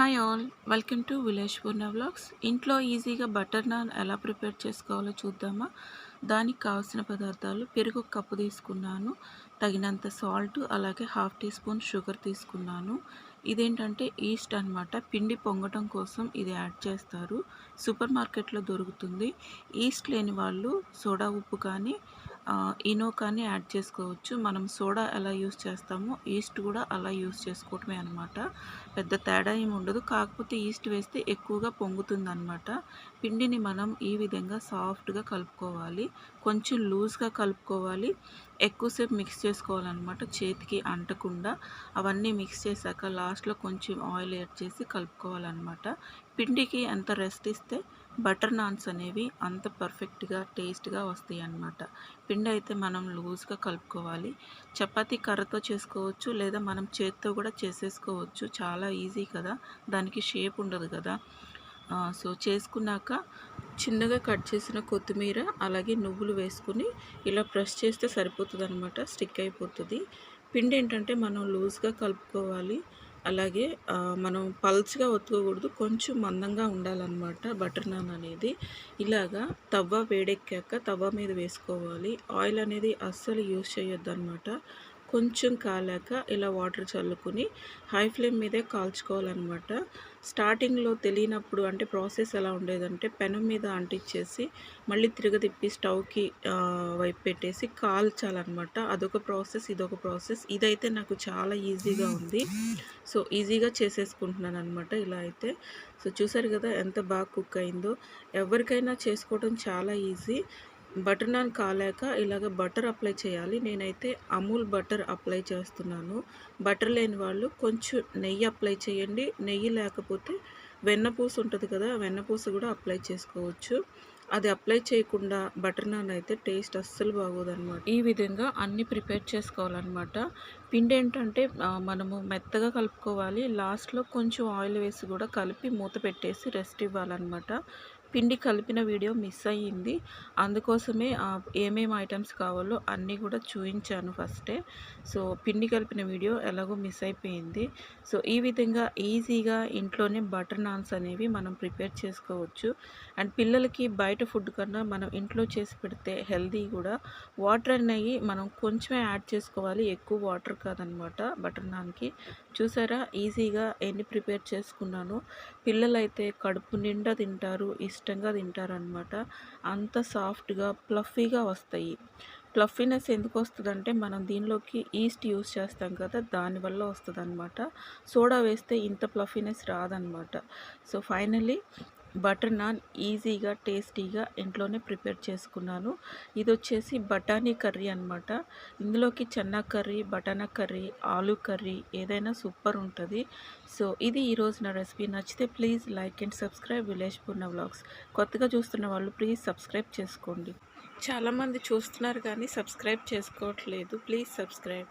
Hi all, welcome to village Poorna vlogs. ఇంట్లో ఈజీగా butter non ఎలా ప్రిపేర్ చేసుకోవాలో చూద్దామా. దానికి కావాల్సిన పదార్థాలు: పెరుగు ఒక కప్పు తీసుకున్నాను, తగినంత సాల్ట్, అలాగే హాఫ్ టీ స్పూన్ షుగర్ తీసుకున్నాను. ఇదేంటంటే ఈస్ట్ అనమాట, పిండి పొంగటం కోసం ఇది యాడ్ చేస్తారు. సూపర్ మార్కెట్లో దొరుకుతుంది. ఈస్ట్ లేని వాళ్ళు సోడా ఉప్పు కానీ ఇనో కానీ యాడ్ చేసుకోవచ్చు. మనం సోడా ఎలా యూస్ చేస్తామో ఈస్ట్ కూడా అలా యూస్ చేసుకోవటమే అనమాట. పెద్ద తేడా ఏమి ఉండదు, కాకపోతే ఈస్ట్ వేస్తే ఎక్కువగా పొంగుతుంది అనమాట. పిండిని మనం ఈ విధంగా సాఫ్ట్గా కలుపుకోవాలి, కొంచెం లూజ్గా కలుపుకోవాలి, ఎక్కువసేపు మిక్స్ చేసుకోవాలన్నమాట, చేతికి అంటకుండా. అవన్నీ మిక్స్ చేశాక లాస్ట్లో కొంచెం ఆయిల్ యాడ్ చేసి కలుపుకోవాలన్నమాట. పిండికి ఎంత రెస్ట్ ఇస్తే బటర్ నాన్స్ అనేవి అంత పర్ఫెక్ట్గా టేస్ట్గా వస్తాయి అన్నమాట. పిండి అయితే మనం లూజ్గా కలుపుకోవాలి. చపాతీ కర్రతో చేసుకోవచ్చు, లేదా మనం చేతితో కూడా చేసేసుకోవచ్చు. చాలా ఈజీ కదా, దానికి షేప్ ఉండదు కదా. సో చేసుకున్నాక చిన్నగా కట్ చేసిన కొత్తిమీర అలాగే నువ్వులు వేసుకుని ఇలా ప్రెస్ చేస్తే సరిపోతుంది అనమాట, స్టిక్ అయిపోతుంది. పిండి ఏంటంటే మనం లూజ్గా కలుపుకోవాలి, అలాగే మనం పల్చగా ఒత్తుకోకూడదు, కొంచెం మందంగా ఉండాలన్నమాట బటర్ నాన్ అనేది. ఇలాగా తవ్వ వేడెక్కాక తవ్వ మీద వేసుకోవాలి. ఆయిల్ అనేది అస్సలు యూజ్ చేయొద్దు అనమాట. కొంచెం కాలాక ఇలా వాటర్ చల్లుకొని హై ఫ్లేమ్ మీదే కాల్చుకోవాలన్నమాట. స్టార్టింగ్లో తెలియనప్పుడు అంటే ప్రాసెస్ ఎలా ఉండేదంటే పెనం మీద అంటించేసి మళ్ళీ తిరగతిప్పి స్టవ్కి వైపు పెట్టేసి కాల్చాలన్నమాట. అదొక ప్రాసెస్, ఇదొక ప్రాసెస్. ఇదైతే నాకు చాలా ఈజీగా ఉంది, సో ఈజీగా చేసేసుకుంటున్నాను అనమాట ఇలా అయితే. సో చూసారు కదా ఎంత బాగా కుక్ అయిందో. ఎవరికైనా చేసుకోవడం చాలా ఈజీ. బటర్ నాన్ కాలాక ఇలాగ బటర్ అప్లై చేయాలి. నేనైతే అమూల్ బటర్ అప్లై చేస్తున్నాను. బటర్ లేని వాళ్ళు కొంచెం నెయ్యి అప్లై చేయండి. నెయ్యి లేకపోతే వెన్నపూస ఉంటుంది కదా, వెన్నపూస కూడా అప్లై చేసుకోవచ్చు. అది అప్లై చేయకుండా బటర్ నాన్ అయితే టేస్ట్ అస్సలు బాగోదన్నమాట. ఈ విధంగా అన్నీ ప్రిపేర్ చేసుకోవాలన్నమాట. పిండి ఏంటంటే మనము మెత్తగా కలుపుకోవాలి. లాస్ట్లో కొంచెం ఆయిల్ వేసి కూడా కలిపి మూత పెట్టేసి రెస్ట్ ఇవ్వాలన్నమాట. పిండి కలిపిన వీడియో మిస్ అయ్యింది, అందుకోసమే ఏమేమి ఐటమ్స్ కావాలో అన్నీ కూడా చూపించాను ఫస్టే. సో పిండి కలిపిన వీడియో ఎలాగో మిస్ అయిపోయింది. సో ఈ విధంగా ఈజీగా ఇంట్లోనే బటర్ నాన్స్ అనేవి మనం ప్రిపేర్ చేసుకోవచ్చు. అండ్ పిల్లలకి బయట ఫుడ్ కన్నా మనం ఇంట్లో చేసి పెడితే హెల్దీ కూడా. వాటర్ అనేవి మనం కొంచెమే యాడ్ చేసుకోవాలి, ఎక్కువ వాటర్ కాదనమాట బటర్ నాన్కి. చూసారా ఈజీగా ఎన్ని ప్రిపేర్ చేసుకున్నాను. పిల్లలైతే కడుపు నిండా తింటారు, ఇష్టంగా తింటారనమాట. అంత సాఫ్ట్గా ప్లఫీగా వస్తాయి. ప్లఫీనెస్ ఎందుకు వస్తుందంటే మనం దీనిలోకి ఈస్ట్ యూస్ చేస్తాం కదా, దానివల్ల వస్తుంది అనమాట. సోడా వేస్తే ఇంత ప్లఫీనెస్ రాదనమాట. సో ఫైనల్లీ బటర్ నాన్ ఈజీగా టేస్టీగా ఇంట్లోనే ప్రిపేర్ చేసుకున్నాను. ఇది వచ్చేసి బఠానీ కర్రీ అనమాట. ఇందులోకి చెన్నా కర్రీ, బటానా కర్రీ, ఆలూ కర్రీ ఏదైనా సూపర్ ఉంటుంది. సో ఇది ఈరోజు నా రెసిపీ. నచ్చితే please like and subscribe village Poorna vlogs. కొత్తగా చూస్తున్న వాళ్ళు ప్లీజ్ సబ్స్క్రైబ్ చేసుకోండి. చాలామంది చూస్తున్నారు కానీ సబ్స్క్రైబ్ చేసుకోవట్లేదు. Please subscribe.